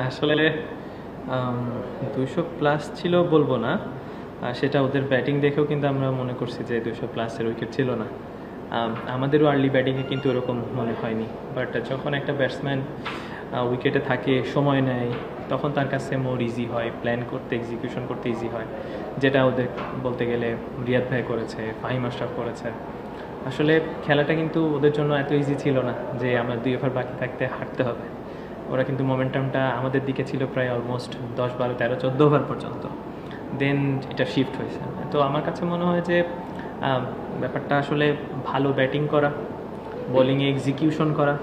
আসলে 200+ ছিল বলবো না, সেটা ওদের ব্যাটিং দেখেও কিন্তু আমরা মনে করছি যে 200+-এর উইকেট ছিল না। আমাদেরও আর্লি ব্যাটিংয়ে কিন্তু এরকম মনে হয়নি, বাট যখন একটা ব্যাটসম্যান উইকেটে থাকে, সময় নেয়, তখন তার কাছে মোর ইজি হয়, প্ল্যান করতে, এক্সিকিউশন করতে ইজি হয়, যেটা ওদের বলতে গেলে রিয়াদ ভাই করেছে, ফাহিম আশরাফ করেছে। আসলে খেলাটা কিন্তু ওদের জন্য এত ইজি ছিল না যে আমরা 2 ওভার বাকি থাকতে হারতে হবে। ওরা কিন্তু মোমেন্টামটা আমাদের দিকে ছিল প্রায় অলমোস্ট 10, 12, 13, 14 ওভার পর্যন্ত, দেন এটা শিফট হয়েছে। তো আমার কাছে মনে হয় যে ব্যাপারটা আসলে ভালো ব্যাটিং করা, বোলিংয়ে এক্সিকিউশন করা,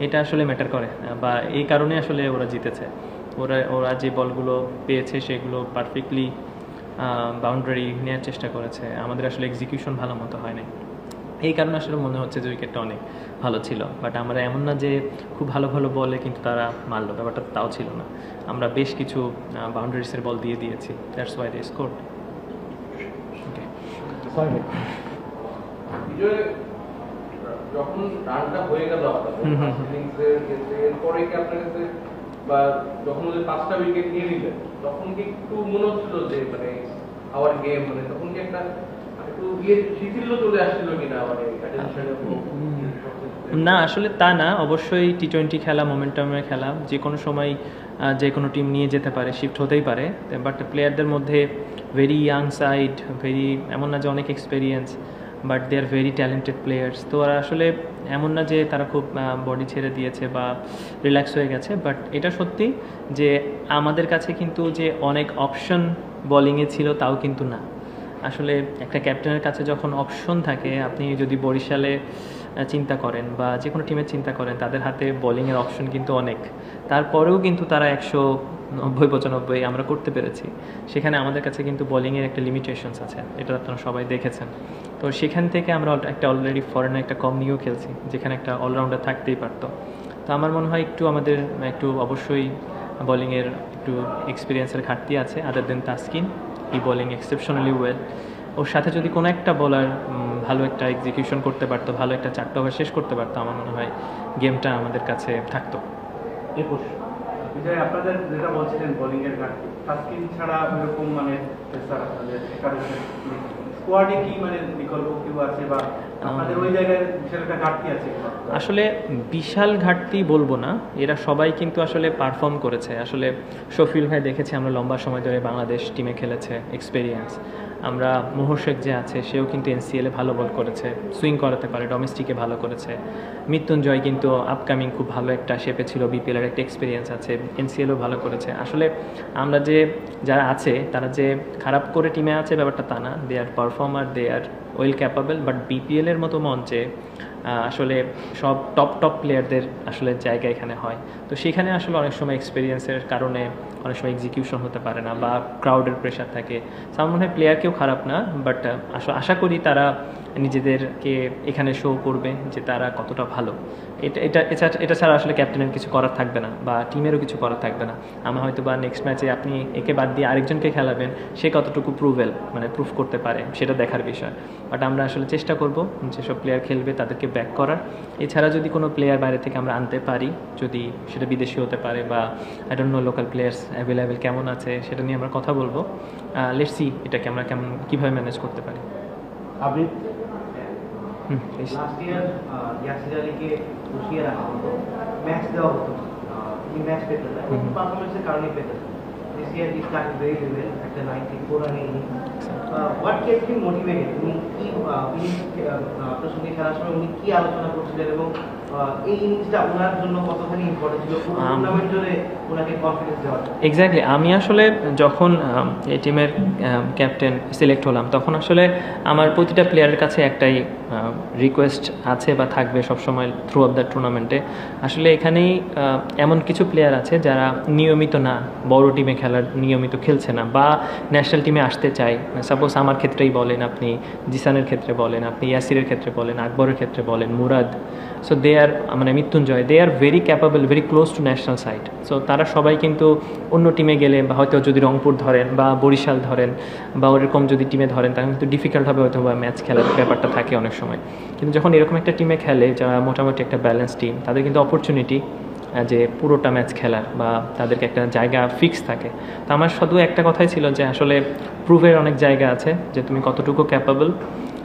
এটা আসলে ম্যাটার করে, বা এই কারণে আসলে ওরা জিতেছে। ওরা যে বলগুলো পেয়েছে সেগুলো পারফেক্টলি বাউন্ডারি নেওয়ার চেষ্টা করেছে, আমাদের আসলে এক্সিকিউশন ভালো মতো হয় নাই। এই কারণে আসলে মনে হচ্ছে যে উইকেটটা অনেক ভালো ছিল, বাট আমরা এমন না যে খুব ভালো ভালো বলে কিন্তু তারা মারলো, ব্যাপারটা তাও ছিল না। আমরা বেশ কিছু বাউন্ডারিসের বল দিয়ে দিয়েছি, দ্যাটস ওয়াই দে স্কোরড। ওকে, যখন রানটা হয়ে গেল এরপরে কি আপনার কাছে, বা যখন ওদের 5টা উইকেট নিয়ে নিলেন, তখন কি একটু মনে হচ্ছিল যে মানে আওয়ার গেম, মানে তখন কি একটা একটু শিথিল্য চলে আসছিল কিনা, মানে না আসলে তা না, অবশ্যই টি20 খেলা, মোমেন্টামের খেলা, যে কোনো সময় যে কোনো টিম নিয়ে যেতে পারে, শিফট হতেই পারে, বাট প্লেয়ারদের মধ্যে ভেরি ইয়াং সাইড, এমন না যে অনেক experience, but they are very talented players. তো ওরা আসলে এমন না যে তারা খুব বডি ছেড়ে দিয়েছে বা রিল্যাক্স হয়ে গেছে, বাট এটা সত্যি যে আমাদের কাছে কিন্তু যে অনেক অপশন বোলিংয়ে ছিল তাও কিন্তু না। আসলে একটা ক্যাপ্টেনের কাছে যখন অপশন থাকে, আপনি যদি বরিশালে চিন্তা করেন বা যে কোনো টিমের চিন্তা করেন, তাদের হাতে বোলিংয়ের অপশন কিন্তু অনেক, তারপরেও কিন্তু তারা 190-95 আমরা করতে পেরেছি। সেখানে আমাদের কাছে কিন্তু বোলিংয়ের একটা লিমিটেশনস আছে, এটা আপনারা সবাই দেখেছেন। তো সেখান থেকে আমরা একটা অলরেডি ফরেনে একটা কম নিয়েও খেলছি, যেখানে একটা অলরাউন্ডার থাকতেই পারতো। তো আমার মনে হয় একটু অবশ্যই বোলিংয়ের একটু এক্সপিরিয়েন্সের ঘাটতি আছে, আদার দেন তাসকিন, ই বোলিং এক্সেপশনালি ওয়েল। ওর সাথে যদি কোনো একটা বোলার ভালো একটা এক্সিকিউশন করতে পারতো, ভালো একটা 4টা ওভার শেষ করতে পারতো, আমার মনে হয় গেমটা আমাদের কাছে থাকতো। বিজয়, আপনাদের যেটা বলছিলেন বোলিংয়ের ঘাটতি, তাসকিন ছাড়া এরকম মানে স্কোয়াডে কি মানে বিকল্প কেউ আছে, বা আপনাদের ওই জায়গায় বিশাল একটা ঘাটতি আছে? আসলে বিশাল ঘাটতি বলবো না, এরা সবাই কিন্তু আসলে পারফর্ম করেছে। আসলে শফিউল ভাই দেখেছি আমরা লম্বা সময় ধরে বাংলাদেশ টিমে খেলেছে, এক্সপেরিয়েন্স। আমরা মোহর শেখ যে আছে, সেও কিন্তু এনসিএলে ভালো বল করেছে, সুইং করাতে পারে, ডোমেস্টিকে ভালো করেছে। মৃত্যুঞ্জয় কিন্তু আপকামিং খুব ভালো একটা শেপে ছিল, বিপিএলের একটা এক্সপিরিয়েন্স আছে, এনসিএলও ভালো করেছে। আসলে আমরা যারা আছে তারা যে খারাপ করে টিমে আছে ব্যাপারটা তা না, they are performer, they are well capable, but বিপিএলের মতো মঞ্চে আসলে সব টপ প্লেয়ারদের আসলে জায়গা এখানে হয়। তো সেখানে আসলে অনেক সময় এক্সপিরিয়েন্সের কারণে অনেক সময় এক্সিকিউশন হতে পারে না, বা ক্রাউডের প্রেশার থাকে। আমার মনে হয় প্লেয়ার কেউ খারাপ না, বাট আশা করি তারা নিজেদেরকে এখানে শো করবে যে তারা কতটা ভালো। এটা ছাড়া আসলে ক্যাপ্টেনের কিছু করার থাকবে না, বা টিমেরও কিছু করার থাকবে না। আমার হয়তো বা নেক্সট ম্যাচে আপনি একে বাদ দিয়ে আরেকজনকে খেলাবেন, সে কতটুকু প্রুফ করতে পারে, সেটা দেখার বিষয়। বাট আমরা আসলে চেষ্টা করব যেসব প্লেয়ার খেলবে তাদেরকে ব্যাক করার। এছাড়া যদি কোনো প্লেয়ার বাইরে থেকে আমরা আনতে পারি, যদি সেটা বিদেশি হতে পারে বা I don't know local players available কেমন আছে, সেটা নিয়ে আমরা কথা বলবো। লেটস সি এটাকে আমরা কীভাবে ম্যানেজ করতে পারি। লাস্ট ইয়ার ইয়াসির আলীকে বসিয়ে রাখা হতো, ম্যাচ দেওয়া হতো, ম্যাচ পেতে না, পারফরমেন্সের কারণে পেতে না। This year he started very well, একটা 94 রানের innings. What kept him motivated? উনি কি আপনার সঙ্গে খেলার সময় উনি কি আলোচনা করছিলেন, এবং এই ইনিংসটা ওনার জন্য কতখানি ইম্পর্টেন্ট ছিল টুর্নামেন্ট জুড়ে ওনাকে কনফিডেন্স দেওয়ার? এক্স্যাক্টলি, আমি আসলে যখন এই টিমের ক্যাপ্টেন সিলেক্ট হলাম, তখন আসলে আমার প্রতিটা প্লেয়ারের কাছে একটাই রিকোয়েস্ট আছে বা থাকবে সবসময় থ্রু আপ দ্য টুর্নামেন্টে। আসলে এখানেই এমন কিছু প্লেয়ার আছে যারা নিয়মিত না, বড় টিমে নিয়মিত খেলছে না, বা ন্যাশনাল টিমে আসতে চায়। সাপোজ আমার ক্ষেত্রেই বলেন, আপনি জিসানের ক্ষেত্রে বলেন, আপনি ইয়াসিরের ক্ষেত্রে বলেন, আকবরের ক্ষেত্রে বলেন, মুরাদ, সো দে আর মানে Mrittunjoy, they are very capable, very close to national side. So তারা সবাই কিন্তু অন্য টিমে গেলে, বা হয়তো যদি রংপুর ধরেন বা বরিশাল ধরেন বা ওরকম যদি টিমে ধরেন, তাহলে কিন্তু ডিফিকাল্ট হবে হয়তো বা ম্যাচ খেলার ব্যাপারটা থাকে অনেক সময়। কিন্তু যখন এরকম একটা টিমে খেলে যারা মোটামুটি একটা ব্যালেন্স টিম, তাদের কিন্তু অপরচুনিটি যে পুরোটা ম্যাচ খেলার বা তাদেরকে একটা জায়গা ফিক্স থাকে। তো আমার শুধু একটা কথাই ছিল যে আসলে প্রুভের অনেক জায়গা আছে যে তুমি কতটুকু ক্যাপাবল।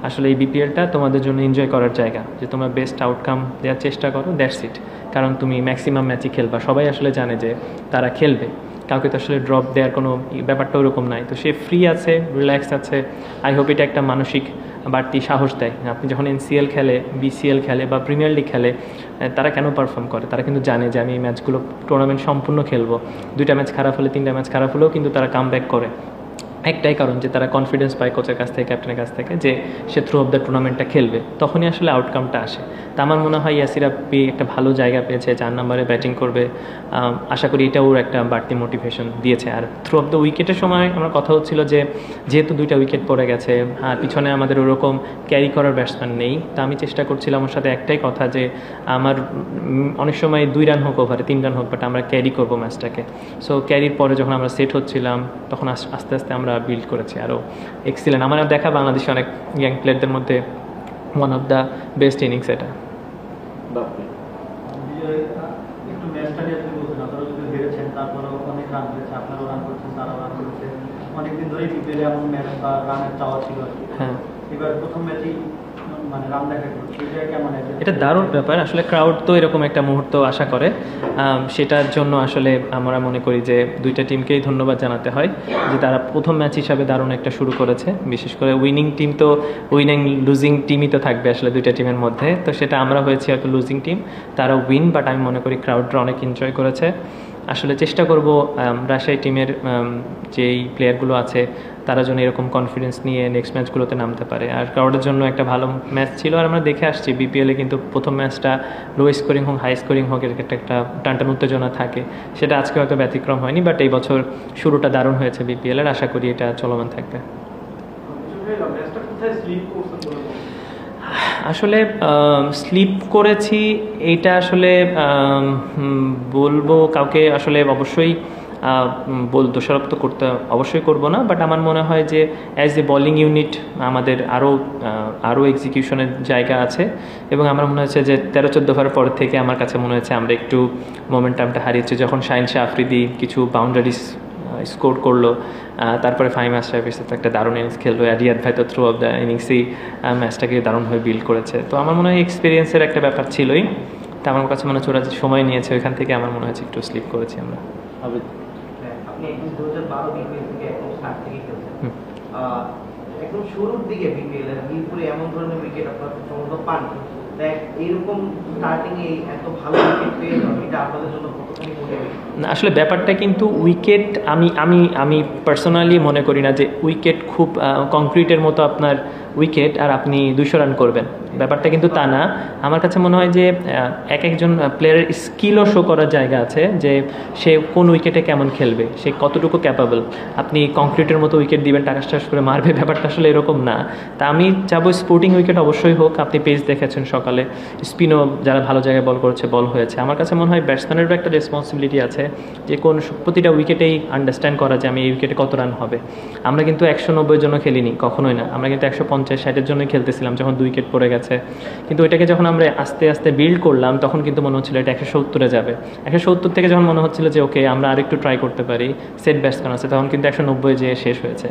আসলে এই বিপিএলটা তোমাদের জন্য এনজয় করার জায়গা, যে তোমরা বেস্ট আউটকাম দেওয়ার চেষ্টা করো, দ্যাটস ইট। কারণ তুমি ম্যাক্সিমাম ম্যাচই খেলবা, সবাই আসলে জানে যে তারা খেলবে, কাউকে তো আসলে ড্রপ দেওয়ার কোনো ব্যাপারটা ওরকম নাই। তো সে ফ্রি আছে, রিল্যাক্স আছে। আই হোপ এটা একটা মানসিক বাড়তি সাহস দেয়। আপনি যখন এনসিএল খেলে, বিসিএল খেলে বা প্রিমিয়ার লিগ খেলে, তারা কেন পারফর্ম করে? তারা কিন্তু জানে যে আমি এই ম্যাচগুলো টুর্নামেন্ট সম্পূর্ণ খেলবো। 2টা ম্যাচ খারাপ হলে 3টা ম্যাচ খারাপ হলেও কিন্তু তারা কাম ব্যাক করে। একটাই কারণ যে তারা কনফিডেন্স পায় কোচের কাছ থেকে, ক্যাপ্টেনের কাছ থেকে, যে সে থ্রু অফ দ্য টুর্নামেন্টটা খেলবে, তখনই আসলে আউটকামটা আসে। তা আমার মনে হয় ইয়াসির আপ্পি একটা ভালো জায়গা পেয়েছে, 4 নম্বরে ব্যাটিং করবে। আশা করি এটা ওর একটা বাড়তি মোটিভেশন দিয়েছে। আর থ্রু অফ দ্য উইকেটের সময় আমার কথা হচ্ছিল যে যেহেতু 2টা উইকেট পড়ে গেছে আর পিছনে আমাদের ওরকম ক্যারি করার ব্যাটসম্যান নেই, তা আমি চেষ্টা করছিলাম ওর সাথে একটাই কথা যে আমার অনেক সময় 2 রান হোক ওভারে, 3 রান হোক, বাট আমরা ক্যারি করবো ম্যাচটাকে। সো ক্যারির পরে যখন আমরা সেট হচ্ছিলাম তখন আস্তে আস্তে আমরা বিল্ড করেছি আরও এক্সিলেন্ট। আমার দেখা বাংলাদেশে অনেক ইয়াং প্লেয়ারদের মধ্যে one of the best innings এটা। একটু ম্যাচটা নিয়ে আপনি বলছেন, আপনারা যদি হেরেছেন তারপরেও অনেক রান হয়েছে, আপনারাও রান করেছেন, তারাও রান করেছে, অনেকদিন ধরেই বিপিএলে এমন ম্যাচ বা রানের চাওয়া ছিল আর কি। হ্যাঁ, এবার প্রথম ম্যাচেই মানে রান দেখা গেল, এটা কেমন? এটা দারুণ ব্যাপার। আসলে ক্রাউড তো এরকম একটা মুহূর্ত আশা করে, সেটার জন্য আসলে আমরা মনে করি যে 2টা টিমকেই ধন্যবাদ জানাতে হয় যে তারা প্রথম ম্যাচ হিসাবে দারুণ একটা শুরু করেছে। বিশেষ করে উইনিং টিম তো উইনিং লুজিং টিমই তো থাকবে আসলে 2টা টিমের মধ্যে। তো সেটা আমরা হয়েছি হয়তো লুজিং টিম, তারা উইন, বাট আমি মনে করি ক্রাউডরা অনেক এনজয় করেছে। আসলে চেষ্টা করব রাজশাহী টিমের যেই প্লেয়ারগুলো আছে তারা যেন এরকম কনফিডেন্স নিয়ে নেক্সট ম্যাচগুলোতে নামতে পারে। আর ক্রাউডের জন্য একটা ভালো ম্যাচ ছিল। আর আমরা দেখে আসছি বিপিএলে কিন্তু প্রথম ম্যাচটা লো স্কোরিং হোক হাই স্কোরিং হোক, এর একটা টানটান উত্তেজনা থাকে। সেটা আজকে হয়তো ব্যতিক্রম হয়নি, বাট এই বছর শুরুটা দারুণ হয়েছে বিপিএলের। আশা করি এটা চলমান থাকবে। আসলে স্লিপ করেছি এইটা আসলে বলবো কাউকে আসলে অবশ্যই দোষারোপ তো করতে অবশ্যই করব না, বাট আমার মনে হয় যে অ্যাজ এ বোলিং ইউনিট আমাদের আরও এক্সিকিউশনের জায়গা আছে। এবং আমার মনে হচ্ছে যে 13-14 ওভার পর থেকে আমার কাছে মনে হচ্ছে আমরা একটু মোমেন্টামটা হারিয়েছি। যখন শাহিন শাহ আফ্রিদি কিছু বাউন্ডারিজ স্কোর করলো, তারপরে ফাহিম আশরাফের সাথে একটা দারুণ ইনিংস খেললো, রিয়াদ ভাই তো থ্রু অফ দ্য ইনিংসেই ম্যাচটাকে দারুণভাবে বিল্ড করেছে। তো আমার মনে হয় এক্সপিরিয়েন্সের একটা ব্যাপার ছিলই। তা আমার কাছে মনে হচ্ছে ওরা যে সময় নিয়েছে ওইখান থেকে আমার মনে হচ্ছে একটু স্লিপ করেছি আমরা। আপনি একদম 2012 বিপিএল থেকে একদম স্টার্ট থেকে খেলছেন, একদম শুরুর দিকে বিপিএল এর মিরপুরে এমন ধরনের উইকেট আপনারা সম্ভবত পান, এইরকম স্টার্টিং এ এত ভালো উইকেট পেয়ে যাওয়া এটা আপনাদের জন্য কতখানি মোটিভেশন? আসলে ব্যাপারটা কিন্তু উইকেট আমি পার্সোনালি মনে করি না যে উইকেট খুব কংক্রিটের মতো আপনার উইকেট আর আপনি 200 রান করবেন, ব্যাপারটা কিন্তু তা না। আমার কাছে মনে হয় যে একজন প্লেয়ারের স্কিলও শো করার জায়গা আছে, যে সে কোন উইকেটে কেমন খেলবে, সে কতটুকু ক্যাপাবল। আপনি কংক্রিটের মতো উইকেট দিবেন, টাকাস করে মারবে, ব্যাপারটা আসলে এরকম না। তা আমি চাবো স্পোর্টিং উইকেট অবশ্যই হোক। আপনি পেজ দেখেছেন সকালে, স্পিনও যারা ভালো জায়গায় বল করেছে বল হয়েছে। আমার কাছে মনে হয় ব্যাটসম্যানেরও একটা রেসপন্সিবিলিটি আছে যে কোন প্রতিটা উইকেটেই আন্ডারস্ট্যান্ড করা যে আমি এই উইকেটে কত রান হবে। আমরা কিন্তু 190 জন্য খেলিনি, কখনোই না। আমরা কিন্তু 150-60-এর জন্যই খেলতেছিলাম যখন 2 উইকেট পড়ে গেছে। কিন্তু ওইটাকে যখন আমরা আস্তে আস্তে বিল্ড করলাম তখন কিন্তু মনে হচ্ছিল এটা 170-এ যাবে। 170 থেকে যখন মনে হচ্ছিল যে ওকে আমরা আরেকটু ট্রাই করতে পারি, সেট ব্যাটসম্যান আছে, তখন কিন্তু 190-এ যেয়ে শেষ হয়েছে।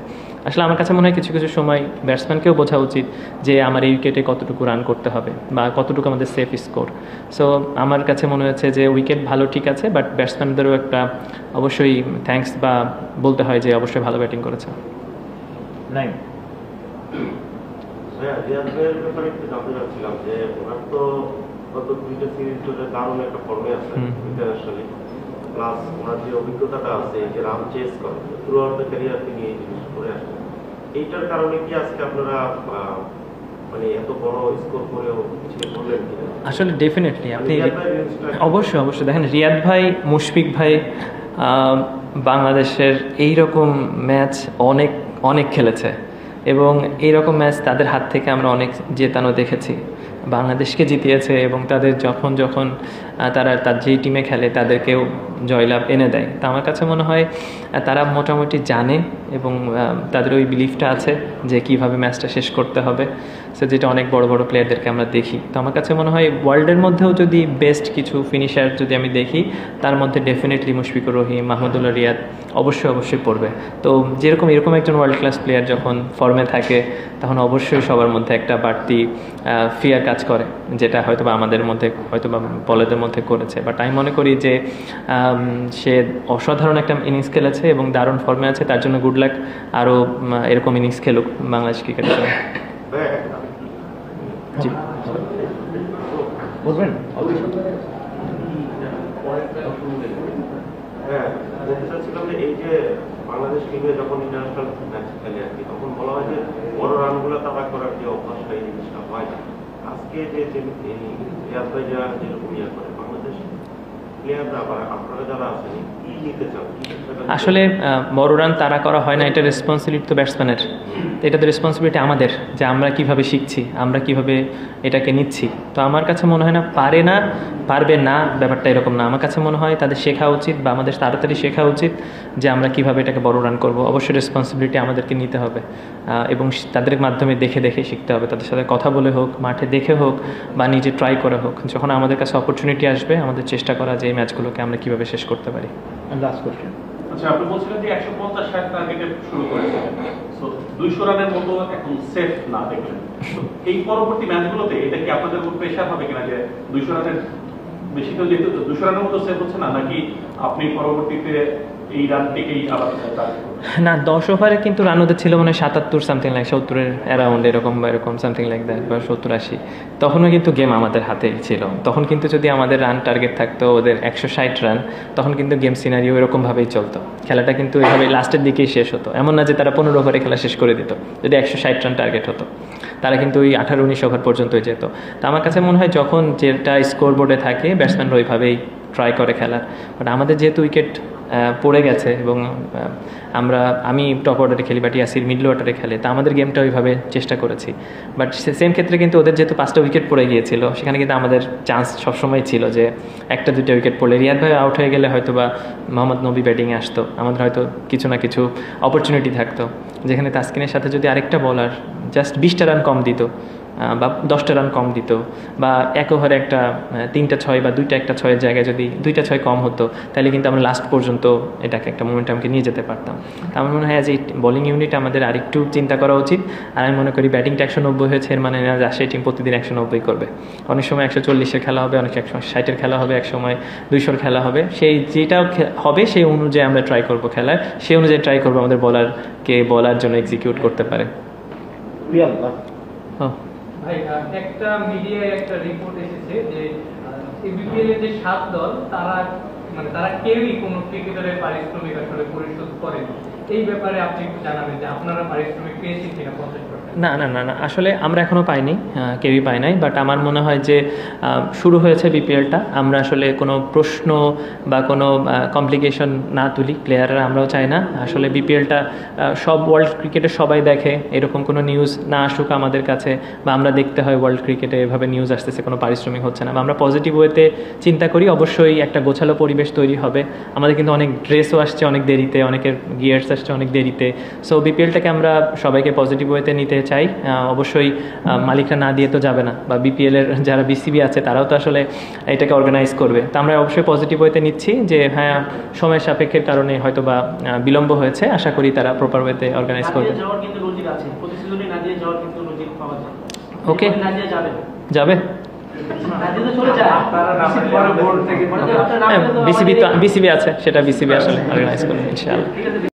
আসলে আমার কাছে মনে হয় কিছু কিছু সময় ব্যাটসম্যানকেও বোঝা উচিত যে আমার এই উইকেটে কতটুকু রান করতে হবে বা কতটুকু আমাদের সেফ স্কোর। সো আমার কাছে মনে হচ্ছে যে উইকেট ভালো ঠিক আছে, বাট ব্যাটসম্যানদেরও একটা অবশ্যই থ্যাঙ্কস বা বলতে হয় যে অবশ্যই ভালো ব্যাটিং করেছে। রিয়াদ ভাইয়ের ব্যাপারে একটু জানতে চাচ্ছিলাম যে ওনার তো গত 2টা সিরিজ ধরে দারুণ একটা ফর্মে আছে ইন্টারন্যাশনালি, প্লাস ওনার যে অভিজ্ঞতাটা আছে যে রান চেস করে থ্রু আউট দ্য ক্যারিয়ার তিনি এই জিনিস করে আসেন, এইটার কারণে কি আজকে আপনারা মানে এত বড় স্কোর করেও পিছিয়ে পড়লেন কিনা? আসলে ডেফিনেটলি আপনি অবশ্যই দেখেন, রিয়াদ ভাই, মুশফিক ভাই বাংলাদেশের এইরকম ম্যাচ অনেক অনেক খেলেছে এবং এইরকম ম্যাচ তাদের হাত থেকে আমরা অনেক জেতানো দেখেছি। বাংলাদেশকে জিতিয়েছে এবং তাদের যখন তারা তার যেই টিমে খেলে তাদেরকেও জয়লাভ এনে দেয়। তো আমার কাছে মনে হয় তারা মোটামুটি জানে এবং তাদের ওই বিলিফটা আছে যে কীভাবে ম্যাচটা শেষ করতে হবে, সো যেটা অনেক বড় বড় প্লেয়ারদেরকে আমরা দেখি। তো আমার কাছে মনে হয় ওয়ার্ল্ডের মধ্যেও যদি বেস্ট কিছু ফিনিশার যদি আমি দেখি, তার মধ্যে ডেফিনেটলি মুশফিকুর রহিম, মাহমুদুল্লাহ রিয়াদ অবশ্যই পড়বে। তো এরকম একজন ওয়ার্ল্ড ক্লাস প্লেয়ার যখন ফর্মে থাকে তখন অবশ্যই সবার মধ্যে একটা বাড়তি ফিয়ার কাজ করে, যেটা হয়তো বা আমাদের মধ্যে হয়তো বা বলেদের মধ্যে করেছে। বাট আমি মনে করি যে সে অসাধারণ একটা ইনিংস খেলেছে এবং দারুণ ফর্মে আছে, তার জন্য গুড লাক। আরও এরকম ইনিংস খেলুক বাংলাদেশ ক্রিকেটের জন্য। জি বলবেন? হ্যাঁ, বলতে চাচ্ছিলাম যে এই যে বাংলাদেশ টিমে যখন ইন্টারন্যাশনাল ম্যাচ খেলে আর কি, তখন বলা হয় যে বড় রানগুলো তারা করার যে অভ্যাসটা, এই জিনিসটা হয় না। আজকে যে রিয়াদ ভাই যারা যেরকম করে বাংলাদেশ প্লেয়াররা বা আপনারা যারা আছেন কি নিতে চান? আসলে বড় রান তারা করা হয় না, এটা রেসপন্সিবিলিটি তো ব্যাটসম্যানের। এটা তো রেসপন্সিবিলিটি আমাদের, যে আমরা কিভাবে শিখছি, আমরা কিভাবে এটাকে নিচ্ছি। তো আমার কাছে মনে হয় না পারবে না, ব্যাপারটা এরকম না। আমার কাছে মনে হয় তাদের শেখা উচিত বা আমাদের তাড়াতাড়ি শেখা উচিত যে আমরা কিভাবে এটাকে বড় রান করব। অবশ্যই রেসপন্সিবিলিটি আমাদেরকে নিতে হবে এবং তাদের মাধ্যমে দেখে শিখতে হবে। তাদের সাথে কথা বলে হোক, মাঠে দেখে হোক বা নিজে ট্রাই করে হোক, যখন আমাদের কাছে অপরচুনিটি আসবে আমাদের চেষ্টা করা যে এই ম্যাচগুলোকে আমরা কিভাবে শেষ করতে পারি। Last question. আচ্ছা, আপনি বলছিলেন যে 150-60 টার্গেটে শুরু করেছিলেন, সো 200 রানের মতো এখন সেফ না দেখলেন। এই পরবর্তী ম্যাচগুলোতে এটা কি আপনাদের উপর প্রেশার হবে কিনা যে 200 রানের বেশি, তো যেহেতু 200 রানের মতো সেফ হচ্ছে না, নাকি আপনি পরবর্তীতে এই রান থেকেই আবার না? 10 ওভারে কিন্তু রান ওদের ছিল মনে হয় 77 সামথিং লাইক 70-এর অ্যারাউন্ড এরকম সামথিং লাইক দ্যাট, বা 70-80। তখনও কিন্তু গেম আমাদের হাতেই ছিল। তখন কিন্তু যদি আমাদের রান টার্গেট থাকতো ওদের 160 রান, তখন কিন্তু গেম সিনারিও এরকমভাবেই চলতো। খেলাটা কিন্তু এইভাবে লাস্টের দিকেই শেষ হতো। এমন না যে তারা 15 ওভারে খেলা শেষ করে দিত। যদি 160 রান টার্গেট হতো, তারা কিন্তু ওই 18-19 ওভার পর্যন্তই যেত। তো আমার কাছে মনে হয় যখন যেটা স্কোর বোর্ডে থাকে ব্যাটসম্যানরা ওইভাবেই ট্রাই করে খেলার। বাট আমাদের যেহেতু উইকেট পড়ে গেছে এবং আমি টপ অর্ডারে খেলি, বাট ইয়াসির মিডল অর্ডারে খেলে, তা আমাদের গেমটা ওইভাবে চেষ্টা করেছি। বাট সেম ক্ষেত্রে কিন্তু ওদের যেহেতু 5টা উইকেট পড়ে গিয়েছিল, সেখানে কিন্তু আমাদের চান্স সবসময় ছিল যে 1-2 উইকেট পড়লে রিয়াদ ভাই আউট হয়ে গেলে হয়তো বা মোহাম্মদ নবী ব্যাটিংয়ে আসতো, আমাদের হয়তো কিছু না কিছু অপরচুনিটি থাকতো, যেখানে তাসকিনের সাথে যদি আরেকটা বলার জাস্ট 20টা রান কম দিত বা 10টা রান কম দিত, বা এক ওভারে একটা 3টা 6 বা 2টা 1টা 6-এর জায়গায় যদি 2টা 6 কম হতো, তাহলে কিন্তু আমরা লাস্ট পর্যন্ত এটাকে একটা মোমেন্টামকে নিয়ে যেতে পারতাম। তো আমার মনে হয় যে বোলিং ইউনিট আমাদের আরেকটু চিন্তা করা উচিত। আর আমি মনে করি ব্যাটিংটা 190 হয়েছে, এর মানে রাজশাহী টিম প্রতিদিন 190 করবে। অনেক সময় 140-এর খেলা হবে, অনেক 160-এর খেলা হবে, এক সময় 200-এর খেলা হবে। সেই যেটাও হবে সেই অনুযায়ী আমরা ট্রাই করবো খেলার, সেই অনুযায়ী ট্রাই করবো আমাদের বলার জন্য এক্সিকিউট করতে পারে। ভাই, একটা মিডিয়ায় একটা রিপোর্ট এসেছে যে বিপিএল এর যে 7 দল তারা কেউই কোনো ক্রিকেটারের পারিশ্রমিক আসলে পরিশোধ করেনি। এই ব্যাপারে আপনি একটু জানাবেন যে আপনারা পারিশ্রমিক পেয়েছেন কিনা 50%? না, আসলে আমরা এখনও পাইনি, কেউই পাই নাই। বাট আমার মনে হয় যে শুরু হয়েছে বিপিএলটা, আমরা আসলে কোনো প্রশ্ন বা কোনো কমপ্লিকেশন না তুলি, প্লেয়াররা আমরাও চাই না। আসলে বিপিএলটা সব ওয়ার্ল্ড ক্রিকেটে সবাই দেখে, এরকম কোনো নিউজ না আসুক আমাদের কাছে, বা আমরা দেখতে হয় ওয়ার্ল্ড ক্রিকেটে এভাবে নিউজ আসতেছে কোনো পারিশ্রমিক হচ্ছে না, বা আমরা পজিটিভ ওয়েতে চিন্তা করি। অবশ্যই একটা গোছালো পরিবেশ তৈরি হবে। আমাদের কিন্তু অনেক ড্রেসও আসছে অনেক দেরিতে, অনেকের গিয়ার্স আসছে অনেক দেরিতে। সো বিপিএলটাকে আমরা সবাইকে পজিটিভ ওয়েতে নিতে চাই। অবশ্যই মালিকরা না দিয়ে তো যাবে না, বা বিপিএলের যারা বিসিবি আছে তারাও তো আসলে এটাকে অর্গানাইজ করবে। তো আমরা অবশ্যই পজিটিভ ওয়েতে নিচ্ছি যে হ্যাঁ, সময়ের সাপেক্ষের কারণে হয়তো বা বিলম্ব হয়েছে, আশা করি তারা প্রপার ওয়েতে অর্গানাইজ করবে। ওকে, যাবে। বিসিবি আছে, সেটা বিসিবি আসলে অর্গানাইজ করবে ইনশাআল্লাহ।